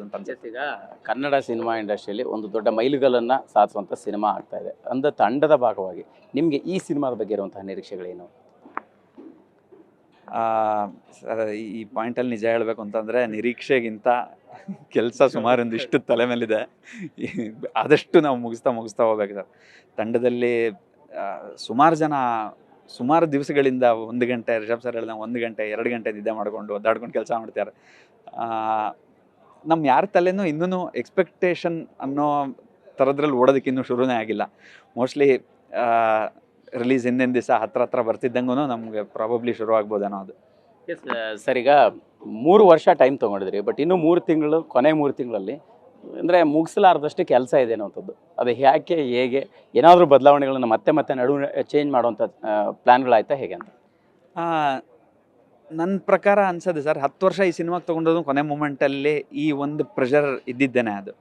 ಅಂತ ಅನ್ಸುತ್ತೆ. ಈಗ ಕನ್ನಡ ಸಿನಿಮಾ ಇಂಡಸ್ಟ್ರಿಯಲ್ಲಿ ಒಂದು ದೊಡ್ಡ ಮೈಲುಗಲ್ಲನ್ನು ಸಾಧಿಸುವಂಥ ಸಿನಿಮಾ ಆಗ್ತಾ ಇದೆ. ಅಂದ ತಂಡದ ಭಾಗವಾಗಿ ನಿಮಗೆ ಈ ಸಿನಿಮಾದ ಬಗ್ಗೆ ಇರುವಂತಹ ನಿರೀಕ್ಷೆಗಳೇನು? ಆ, ಸರ್ ಈ ಪಾಯಿಂಟಲ್ಲಿ ನಿಜ ಹೇಳಬೇಕು ಅಂತಂದರೆ ನಿರೀಕ್ಷೆಗಿಂತ ಕೆಲಸ ಸುಮಾರೊಂದಿಷ್ಟು ತಲೆ ಮೇಲಿದೆ. ಆದಷ್ಟು ನಾವು ಮುಗಿಸ್ತಾ ಹೋಗ್ಬೇಕು ಸರ್. ತಂಡದಲ್ಲಿ ಸುಮಾರು ಜನ ಸುಮಾರು ದಿವಸಗಳಿಂದ 1 ಗಂಟೆ ರಿಷಬ್ ಸರ್ ಹೇಳ್ದಂಗೆ 1 ಗಂಟೆ 2 ಗಂಟೆ ನಿದ್ದೆ ಮಾಡ್ಕೊಂಡು ಒದ್ದಾಡ್ಕೊಂಡು ಕೆಲಸ ಮಾಡ್ತಾರೆ. ನಮ್ಮ ಯಾರ ತಲೆನೂ ಇನ್ನೂ ಎಕ್ಸ್ಪೆಕ್ಟೇಷನ್ ಅನ್ನೋ ಥರದ್ರಲ್ಲಿ ಓಡೋದಕ್ಕೆ ಇನ್ನೂ ಶುರುನೇ ಆಗಿಲ್ಲ. ಮೋಸ್ಟ್ಲಿ ರಿಲೀಸ್ ಹಿಂದಿನ ದಿವಸ ಹತ್ರ ಬರ್ತಿದ್ದಂಗೂ ನಮಗೆ ಪ್ರಾಬಬ್ಲಿ ಶುರು ಆಗ್ಬೋದೇನೋ ಅದು. ಎಸ್ ಸರ್, ಈಗ 3 ವರ್ಷ ಟೈಮ್ ತೊಗೊಂಡಿದ್ರಿ, ಬಟ್ ಇನ್ನೂ 3 ತಿಂಗಳು, ಕೊನೆ 3 ತಿಂಗಳಲ್ಲಿ ಅಂದರೆ ಮುಗಿಸಲಾರ್ದಷ್ಟು ಕೆಲಸ ಇದೆ ಅನ್ನೋಂಥದ್ದು. ಅದು ಯಾಕೆ, ಹೇಗೆ, ಏನಾದರೂ ಬದಲಾವಣೆಗಳನ್ನು ಮತ್ತೆ ನಡುವೆ ಚೇಂಜ್ ಮಾಡುವಂಥ ಪ್ಲ್ಯಾನ್ಗಳಾಯ್ತಾ ಹೇಗೆ ಅಂತ? ನನ್ನ ಪ್ರಕಾರ ಅನ್ಸೋದು ಸರ್, 10 ವರ್ಷ ಈ ಸಿನಿಮಾಗೆ ತೊಗೊಂಡೋದು ಕೊನೆ ಮೂಮೆಂಟಲ್ಲಿ ಈ ಒಂದು ಪ್ರೆಷರ್ ಇದ್ದಿದ್ದೇನೆ ಅದು.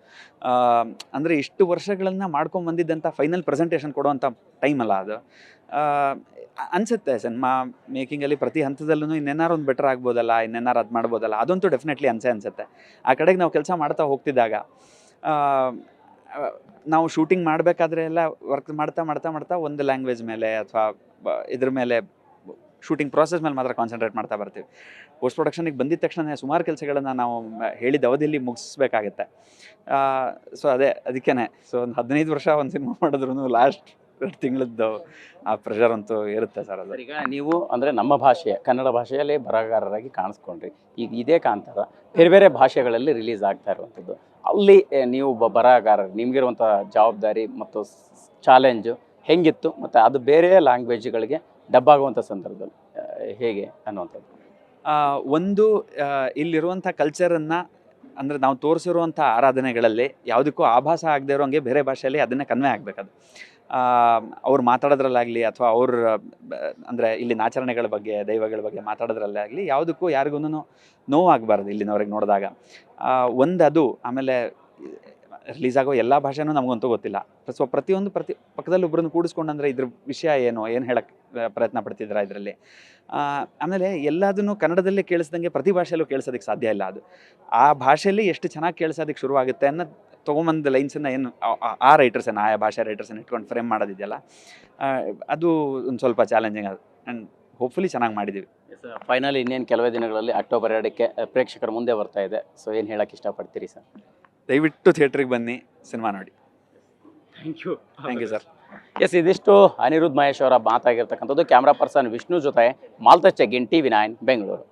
ಅಂದರೆ ಇಷ್ಟು ವರ್ಷಗಳನ್ನು ಮಾಡ್ಕೊಂಡು ಬಂದಿದ್ದಂಥ ಫೈನಲ್ ಪ್ರೆಸೆಂಟೇಷನ್ ಕೊಡುವಂಥ ಟೈಮ್ ಅಲ್ಲ ಅದು. ಅನಿಸುತ್ತೆ ಸಿನಿಮಾ ಮೇಕಿಂಗಲ್ಲಿ ಪ್ರತಿ ಹಂತದಲ್ಲೂ ಇನ್ನೇನಾರು ಒಂದು ಬೆಟರ್ ಆಗ್ಬೋದಲ್ಲ, ಇನ್ನೇನಾರು ಅದು ಮಾಡ್ಬೋದಲ್ಲ, ಅದಂತೂ ಡೆಫಿನೆಟ್ಲಿ ಅನಿಸುತ್ತೆ. ಆ ಕಡೆಗೆ ನಾವು ಕೆಲಸ ಮಾಡ್ತಾ ಹೋಗ್ತಿದ್ದಾಗ ನಾವು ಶೂಟಿಂಗ್ ಮಾಡಬೇಕಾದ್ರೆ ಎಲ್ಲ ವರ್ಕ್ ಮಾಡ್ತಾ ಒಂದು ಲ್ಯಾಂಗ್ವೇಜ್ ಮೇಲೆ ಅಥವಾ ಇದ್ರ ಮೇಲೆ ಶೂಟಿಂಗ್ ಪ್ರಾಸೆಸ್ ಮೇಲೆ ಮಾತ್ರ ಕಾನ್ಸಂಟ್ರೇಟ್ ಮಾಡ್ತಾ ಬರ್ತೀವಿ. ಪೋಸ್ಟ್ ಪ್ರೊಡಕ್ಷನಿಗೆ ಬಂದಿದ ತಕ್ಷಣ ಸುಮಾರು ಕೆಲಸಗಳನ್ನು ನಾವು ಹೇಳಿದ ಅವಧಿಯಲ್ಲಿ ಮುಗಿಸ್ಬೇಕಾಗತ್ತೆ. ಸೊ ಅದಕ್ಕೇ ಒಂದು 15 ವರ್ಷ ಒಂದು ಸಿನಿಮಾ ಮಾಡಿದ್ರು ಲಾಸ್ಟ್ 2 ತಿಂಗಳದ್ದು ಆ ಪ್ರೆಷರ್ ಅಂತೂ ಇರುತ್ತೆ ಸರ್. ಅದು ಈಗ ನೀವು ಅಂದರೆ ನಮ್ಮ ಭಾಷೆಯ ಕನ್ನಡ ಭಾಷೆಯಲ್ಲಿ ಬರಹಗಾರರಾಗಿ ಕಾಣಿಸ್ಕೊಂಡ್ರಿ. ಈಗ ಇದೇ ಕಾಂತಾರ ಬೇರೆ ಭಾಷೆಗಳಲ್ಲಿ ರಿಲೀಸ್ ಆಗ್ತಾ ಇರುವಂಥದ್ದು. ಅಲ್ಲಿ ನೀವು ಬರಹಗಾರರು, ನಿಮಗಿರುವಂಥ ಜವಾಬ್ದಾರಿ ಮತ್ತು ಚಾಲೆಂಜು ಹೆಂಗಿತ್ತು, ಮತ್ತು ಅದು ಬೇರೆ ಲ್ಯಾಂಗ್ವೇಜ್ಗಳಿಗೆ ಡಬ್ ಆಗುವಂಥ ಸಂದರ್ಭದಲ್ಲಿ ಹೇಗೆ ಅನ್ನುವಂಥದ್ದು? ಒಂದು ಇಲ್ಲಿರುವಂಥ ಕಲ್ಚರನ್ನು, ಅಂದರೆ ನಾವು ತೋರಿಸಿರುವಂಥ ಆರಾಧನೆಗಳಲ್ಲಿ ಯಾವುದಕ್ಕೂ ಆಭಾಸ ಆಗದೆ ಇರೋ ಹಂಗೆ ಬೇರೆ ಭಾಷೆಯಲ್ಲಿ ಅದನ್ನೇ ಕನ್ವೆ ಆಗಬೇಕದು. ಅವ್ರು ಮಾತಾಡೋದ್ರಲ್ಲಾಗಲಿ ಅಥವಾ ಅವ್ರ ಅಂದರೆ ಇಲ್ಲಿನ ಆಚರಣೆಗಳ ಬಗ್ಗೆ, ದೈವಗಳ ಬಗ್ಗೆ ಮಾತಾಡೋದ್ರಲ್ಲಾಗಲಿ ಯಾವುದಕ್ಕೂ ಯಾರಿಗೂ ನೋವಾಗಬಾರ್ದು ಇಲ್ಲಿನವ್ರಿಗೆ ನೋಡಿದಾಗ. ಒಂದು ಅದು. ಆಮೇಲೆ ರಿಲೀಸ್ ಆಗೋ ಎಲ್ಲ ಭಾಷೆನೂ ನಮಗಂತೂ ಗೊತ್ತಿಲ್ಲ. ಸೊ ಪ್ರತಿ ಪಕ್ಕದಲ್ಲಿ ಒಬ್ಬರನ್ನು ಕೂಡಿಸ್ಕೊಂಡು, ಅಂದರೆ ಇದ್ರ ವಿಷಯ ಏನು ಹೇಳಕ್ಕೆ ಪ್ರಯತ್ನ ಪಡ್ತಿದ್ದೀರಾ ಇದರಲ್ಲಿ. ಆಮೇಲೆ ಎಲ್ಲದನ್ನು ಕನ್ನಡದಲ್ಲೇ ಕೇಳಿಸ್ದಂಗೆ ಪ್ರತಿ ಭಾಷೆಯಲ್ಲೂ ಕೇಳಿಸೋದಕ್ಕೆ ಸಾಧ್ಯ ಇಲ್ಲ. ಅದು ಆ ಭಾಷೆಯಲ್ಲಿ ಎಷ್ಟು ಚೆನ್ನಾಗಿ ಕೇಳಿಸೋದಕ್ಕೆ ಶುರುವಾಗುತ್ತೆ ಅನ್ನೋ ತೊಗೊಂಬಂದು ಲೈನ್ಸನ್ನು ಏನು ಆ ರೈಟರ್ಸನ್ನು, ಆಯಾ ಭಾಷೆ ರೈಟರ್ಸನ್ನು ಇಟ್ಕೊಂಡು ಫ್ರೇಮ್ ಮಾಡೋದಿದೆಯಲ್ಲ, ಅದು ಒಂದು ಸ್ವಲ್ಪ ಚಾಲೆಂಜಿಂಗ್ ಅದು. ಆ್ಯಂಡ್ ಹೋಪ್ಫುಲಿ ಚೆನ್ನಾಗಿ ಮಾಡಿದ್ದೀವಿ. ಫೈನಲ್ ಇನ್ನೇನು ಕೆಲವೇ ದಿನಗಳಲ್ಲಿ ಅಕ್ಟೋಬರ್ 2ಕ್ಕೆ ಪ್ರೇಕ್ಷಕರ ಮುಂದೆ ಬರ್ತಾ ಇದೆ. ಸೊ ಏನು ಹೇಳಕ್ಕೆ ಇಷ್ಟಪಡ್ತೀರಿ ಸರ್? ದಯವಿಟ್ಟು ಥಿಯೇಟ್ರಿಗೆ ಬನ್ನಿ, ಸಿನಿಮಾ ನೋಡಿ. Thank you sir. ಎಸ್, ಇದಿಷ್ಟು ಅನಿರುದ್ಧ್ ಮಹೇಶ್ ಅವರ ಮಾತಾಗಿರ್ತಕ್ಕಂಥದ್ದು. ಕ್ಯಾಮ್ರಾ ಪರ್ಸನ್ ವಿಷ್ಣು ಜೊತೆ ಮಾಲ್ತಚ್ ಚೆಗಿನ್, TV9 ಬೆಂಗಳೂರು.